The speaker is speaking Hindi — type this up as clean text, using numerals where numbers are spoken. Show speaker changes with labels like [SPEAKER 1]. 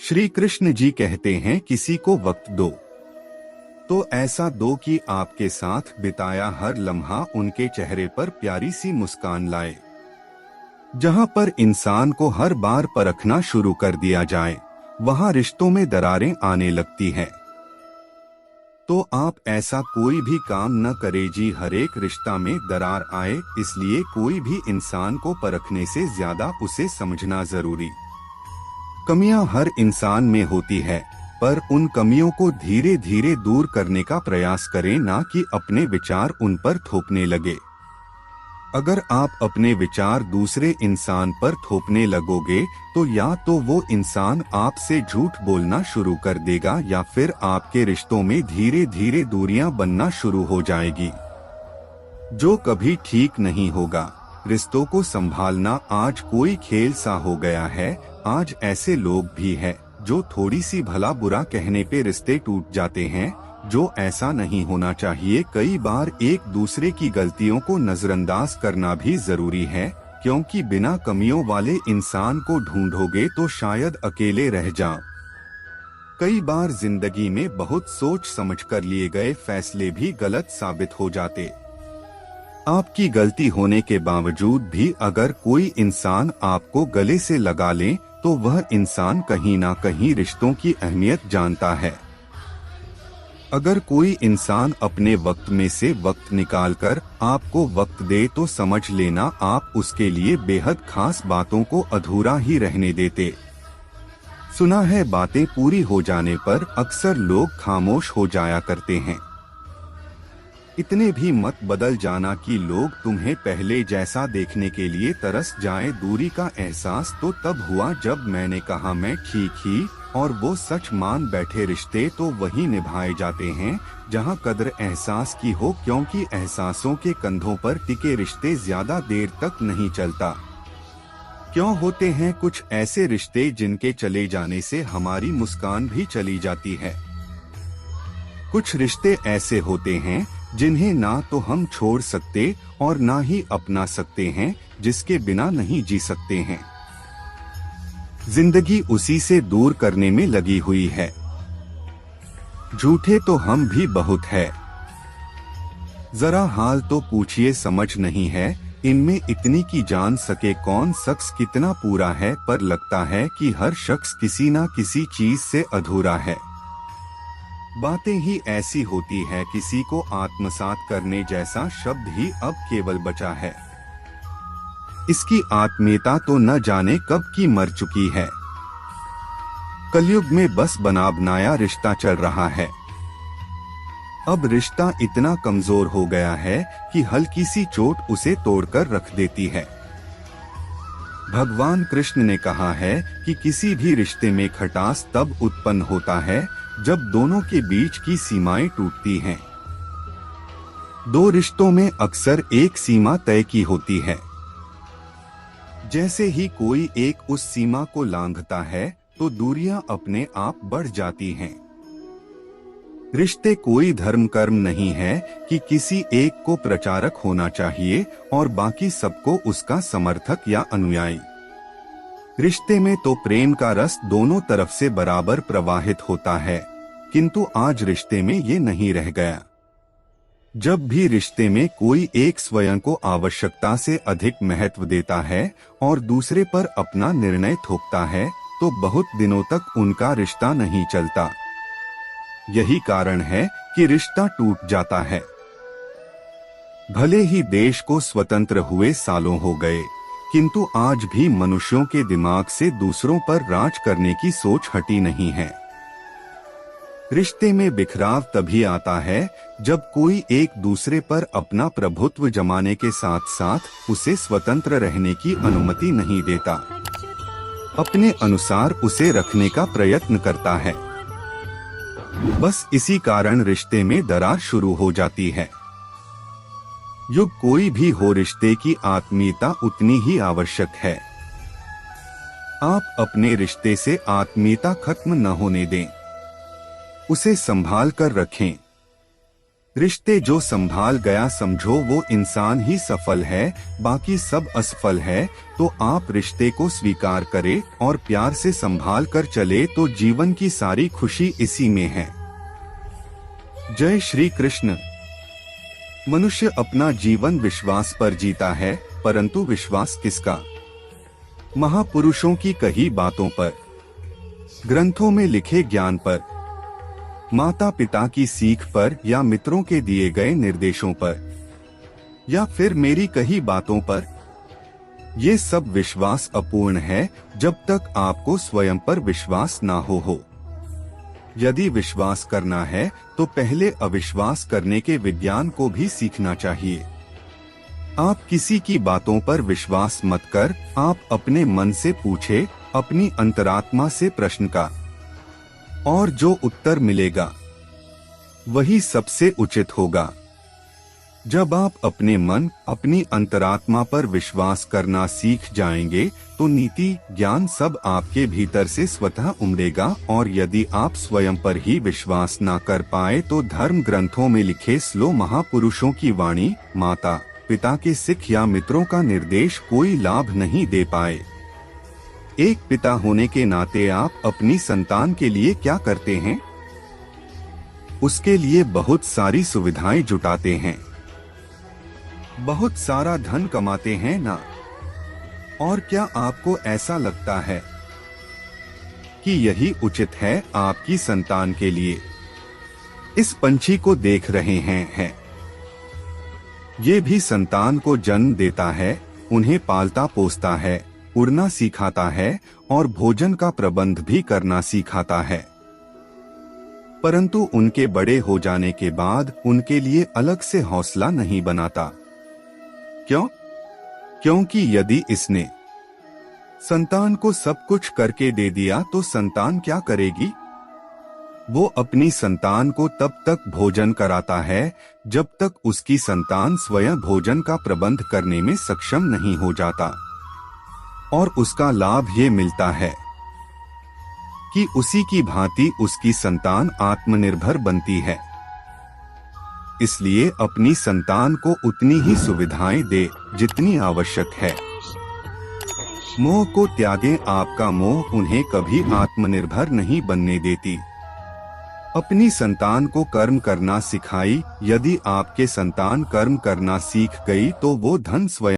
[SPEAKER 1] श्री कृष्ण जी कहते हैं, किसी को वक्त दो तो ऐसा दो कि आपके साथ बिताया हर लम्हा उनके चेहरे पर प्यारी सी मुस्कान लाए। जहां पर इंसान को हर बार परखना शुरू कर दिया जाए, वहां रिश्तों में दरारें आने लगती हैं। तो आप ऐसा कोई भी काम न करे जी हर एक रिश्ता में दरार आए। इसलिए कोई भी इंसान को परखने से ज्यादा उसे समझना जरूरी। कमियां हर इंसान में होती है, पर उन कमियों को धीरे धीरे दूर करने का प्रयास करें, ना कि अपने विचार उन पर थोपने लगे। अगर आप अपने विचार दूसरे इंसान पर थोपने लगोगे तो या तो वो इंसान आपसे झूठ बोलना शुरू कर देगा या फिर आपके रिश्तों में धीरे धीरे दूरियां बनना शुरू हो जाएगी, जो कभी ठीक नहीं होगा। रिश्तों को संभालना आज कोई खेल सा हो गया है। आज ऐसे लोग भी हैं जो थोड़ी सी भला बुरा कहने पे रिश्ते टूट जाते हैं, जो ऐसा नहीं होना चाहिए। कई बार एक दूसरे की गलतियों को नजरअंदाज करना भी जरूरी है, क्योंकि बिना कमियों वाले इंसान को ढूंढोगे तो शायद अकेले रह जाओ। कई बार जिंदगी में बहुत सोच समझकर लिए गए फैसले भी गलत साबित हो जाते। आपकी गलती होने के बावजूद भी अगर कोई इंसान आपको गले से लगा ले तो वह इंसान कहीं ना कहीं रिश्तों की अहमियत जानता है। अगर कोई इंसान अपने वक्त में से वक्त निकालकर आपको वक्त दे तो समझ लेना आप उसके लिए बेहद खास बातों को अधूरा ही रहने देते। सुना है, बातें पूरी हो जाने पर अक्सर लोग खामोश हो जाया करते हैं। इतने भी मत बदल जाना कि लोग तुम्हें पहले जैसा देखने के लिए तरस जाएं। दूरी का एहसास तो तब हुआ जब मैंने कहा मैं ठीक ही, और वो सच मान बैठे। रिश्ते तो वही निभाए जाते हैं जहां कद्र एहसास की हो, क्योंकि एहसासों के कंधों पर टिके रिश्ते ज्यादा देर तक नहीं चलता। क्यों होते हैं कुछ ऐसे रिश्ते जिनके चले जाने से हमारी मुस्कान भी चली जाती है। कुछ रिश्ते ऐसे होते हैं जिन्हें ना तो हम छोड़ सकते और ना ही अपना सकते हैं, जिसके बिना नहीं जी सकते हैं। जिंदगी उसी से दूर करने में लगी हुई है। झूठे तो हम भी बहुत है। जरा हाल तो पूछिए, समझ नहीं है इनमें इतनी की जान सके कौन शख्स कितना पूरा है। पर लगता है कि हर शख्स किसी ना किसी चीज से अधूरा है। बातें ही ऐसी होती है, किसी को आत्मसात करने जैसा शब्द ही अब केवल बचा है। इसकी आत्मीयता तो न जाने कब की मर चुकी है। कलयुग में बस बना बनाया रिश्ता चल रहा है। अब रिश्ता इतना कमजोर हो गया है कि हल्की सी चोट उसे तोड़कर रख देती है। भगवान कृष्ण ने कहा है कि किसी भी रिश्ते में खटास तब उत्पन्न होता है जब दोनों के बीच की सीमाएं टूटती हैं। दो रिश्तों में अक्सर एक सीमा तय की होती है। जैसे ही कोई एक उस सीमा को लांघता है तो दूरियां अपने आप बढ़ जाती हैं। रिश्ते कोई धर्म कर्म नहीं है कि किसी एक को प्रचारक होना चाहिए और बाकी सबको उसका समर्थक या अनुयायी। रिश्ते में तो प्रेम का रस दोनों तरफ से बराबर प्रवाहित होता है, किंतु आज रिश्ते में ये नहीं रह गया। जब भी रिश्ते में कोई एक स्वयं को आवश्यकता से अधिक महत्व देता है और दूसरे पर अपना निर्णय थोपता है, तो बहुत दिनों तक उनका रिश्ता नहीं चलता। यही कारण है कि रिश्ता टूट जाता है। भले ही देश को स्वतंत्र हुए सालों हो गए, किंतु आज भी मनुष्यों के दिमाग से दूसरों पर राज करने की सोच हटी नहीं है। रिश्ते में बिखराव तभी आता है जब कोई एक दूसरे पर अपना प्रभुत्व जमाने के साथ साथ उसे स्वतंत्र रहने की अनुमति नहीं देता, अपने अनुसार उसे रखने का प्रयत्न करता है। बस इसी कारण रिश्ते में दरार शुरू हो जाती है। युग कोई भी हो, रिश्ते की आत्मीयता उतनी ही आवश्यक है। आप अपने रिश्ते से आत्मीयता खत्म न होने दें, उसे संभाल कर रखें। रिश्ते जो संभाल गया समझो वो इंसान ही सफल है, बाकी सब असफल है। तो आप रिश्ते को स्वीकार करें और प्यार से संभाल कर चले तो जीवन की सारी खुशी इसी में है। जय श्री कृष्ण। मनुष्य अपना जीवन विश्वास पर जीता है, परंतु विश्वास किसका? महापुरुषों की कही बातों पर, ग्रंथों में लिखे ज्ञान पर, माता पिता की सीख पर, या मित्रों के दिए गए निर्देशों पर, या फिर मेरी कही बातों पर? ये सब विश्वास अपूर्ण है जब तक आपको स्वयं पर विश्वास ना हो। यदि विश्वास करना है तो पहले अविश्वास करने के विज्ञान को भी सीखना चाहिए। आप किसी की बातों पर विश्वास मत कर, आप अपने मन से पूछे, अपनी अंतरात्मा से प्रश्न का, और जो उत्तर मिलेगा वही सबसे उचित होगा। जब आप अपने मन, अपनी अंतरात्मा पर विश्वास करना सीख जाएंगे तो नीति, ज्ञान सब आपके भीतर से स्वतः उमड़ेगा। और यदि आप स्वयं पर ही विश्वास ना कर पाए तो धर्म ग्रंथों में लिखे श्लोक, महापुरुषों की वाणी, माता पिता के सिख या मित्रों का निर्देश कोई लाभ नहीं दे पाए। एक पिता होने के नाते आप अपनी संतान के लिए क्या करते हैं? उसके लिए बहुत सारी सुविधाएं जुटाते हैं, बहुत सारा धन कमाते हैं ना? और क्या आपको ऐसा लगता है कि यही उचित है आपकी संतान के लिए? इस पंछी को देख रहे हैं। ये भी संतान को जन्म देता है, उन्हें पालता पोसता है, उड़ना सिखाता है और भोजन का प्रबंध भी करना सिखाता है। परंतु उनके बड़े हो जाने के बाद उनके लिए अलग से हौसला नहीं बनाता। क्यों? क्योंकि यदि इसने संतान को सब कुछ करके दे दिया तो संतान क्या करेगी? वो अपनी संतान को तब तक भोजन कराता है जब तक उसकी संतान स्वयं भोजन का प्रबंध करने में सक्षम नहीं हो जाता। और उसका लाभ ये मिलता है कि उसी की भांति उसकी संतान आत्मनिर्भर बनती है। इसलिए अपनी संतान को उतनी ही सुविधाएं दे जितनी आवश्यक है। मोह को त्यागें, आपका मोह उन्हें कभी आत्मनिर्भर नहीं बनने देती। अपनी संतान को कर्म करना सिखाई। यदि आपके संतान कर्म करना सीख गई तो वो धन स्वयं